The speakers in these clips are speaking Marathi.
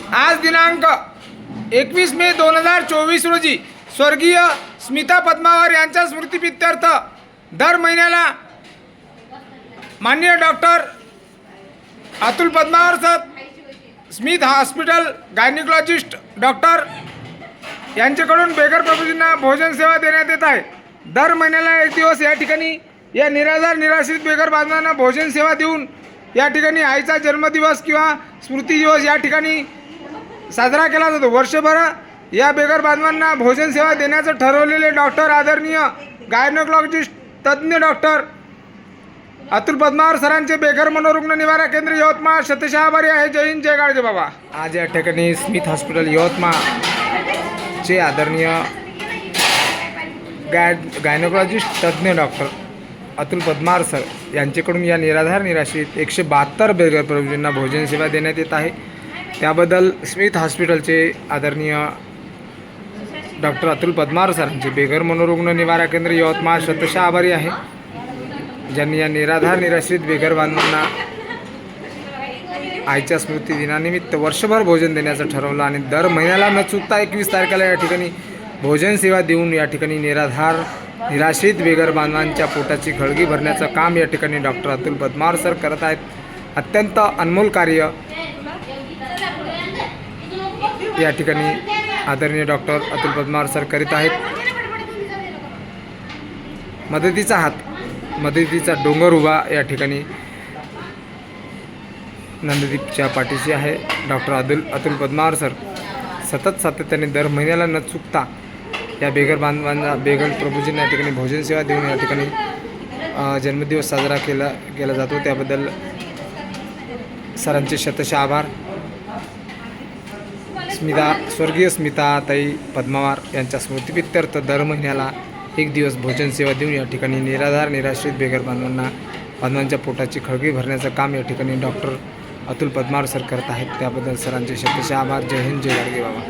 आज दिनांक 21 मे 2024 रोजी स्वर्गीय स्मिता पद्मावर यांच्या स्मृतिप्रीत्यर्थ दर महिन्याला माननीय doctor Atul Padmawar sir Smith hospital gynaecologist doctor यांच्याकडून बेघर प्रसूतींना भोजन सेवा देण्यात येत आहे। दर महिन्याला एक दिवस या ठिकाणी या निराधार निराश्रित बेघर बांधवांना भोजन सेवा देऊन या ठिकाणी आईचा जन्मदिवस किंवा स्मृती दिवस या ठिकाणी साजरा केला जातो। वर्षभर या बेघर बांधवांना भोजन सेवा देण्याचं ठरवलेले डॉक्टर आदरणीय गायनेकोलॉजिस्ट तज्ज्ञ डॉक्टर अतुल पद्मावर सरांचे बेघर मनोरुग्ण निवारा केंद्र यवतमाळ शतशः आभारी आहे। जय हिंद जय गाडगे बाबा। आज या ठिकाणी स्मिथ हॉस्पिटल यवतमाळ चे आदरणीय गायनेकोलॉजिस्ट तज्ज्ञ डॉक्टर अतुल पद्मावर सर यांच्याकडून या निराधार निराश्रित 172 बेघर प्रसूतींना भोजन सेवा देण्यात येत आहे। त्याबद्दल स्मिथ हॉस्पिटलचे आदरणीय डॉक्टर अतुल पद्मावर सरांचे बेघर मनोरुग्ण निवारा केंद्र यवतमाळ शतशः आभारी आहे, ज्यांनी या निराधार निराश्रित बेघर बांधवांना आईच्या स्मृती दिनानिमित्त वर्षभर भोजन देण्याचं ठरवलं आणि दर महिन्याला न चुकता 21 तारखेला या ठिकाणी भोजन सेवा देऊन या ठिकाणी निराधार निराश्रित बेघर बांधवांच्या पोटाची खळगी भरण्याचं काम या ठिकाणी डॉक्टर अतुल पद्मावर सर करत आहेत। अत्यंत अनमोल कार्य या ठिकाणी आदरणीय डॉक्टर अतुल पद्मावर सर करीत आहेत। मदतीचा हात, मदतीचा डोंगर उभा या ठिकाणी नंददीपच्या पाठीशी आहे। डॉक्टर अतुल पद्मावर सर सतत सातत्याने दर महिन्याला न चुकता या बेघर बांधवांना बेघर प्रभूजींना या ठिकाणी भोजन सेवा देऊन या ठिकाणी जन्मदिवस साजरा केला जातो। त्याबद्दल सरांचे शतशः आभार। स्वर्गीय स्मिताताई पद्मावर यांच्या स्मृतिप्रीत्यर्थ दर महिन्याला एक दिवस भोजन सेवा देऊन या ठिकाणी निराधार निराश्रित बेघर बांधवांच्या पोटाची खळगी भरण्याचं काम या ठिकाणी डॉक्टर अतुल पद्मावर सर करत आहेत। त्याबद्दल सरांचे शतशः आभार। जय हिंद जय गाडगे बाबा।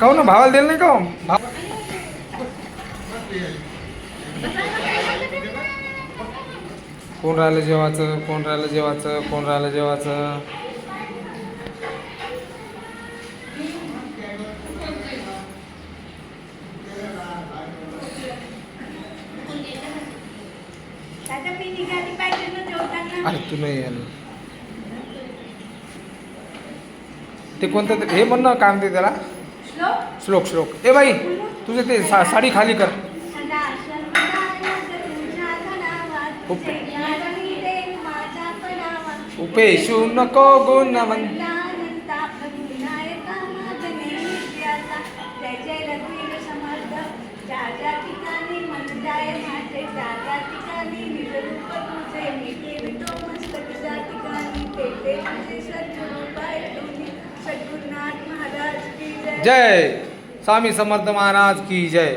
कहू ना भावाला दिलं नाही का कोण राहिलं जेवाचं, कोण राहिलं जेवाचं, कोण राहिलं जेवाचं। अरे तू नाही आलं ते कोणतं हे म्हण ना, काय म्हणते त्याला, श्लोक। ए बाई तुझं ते साडी खाली कर। उपेशू नको गुणवंत जय स्वामी समर्थ महाराज की जय।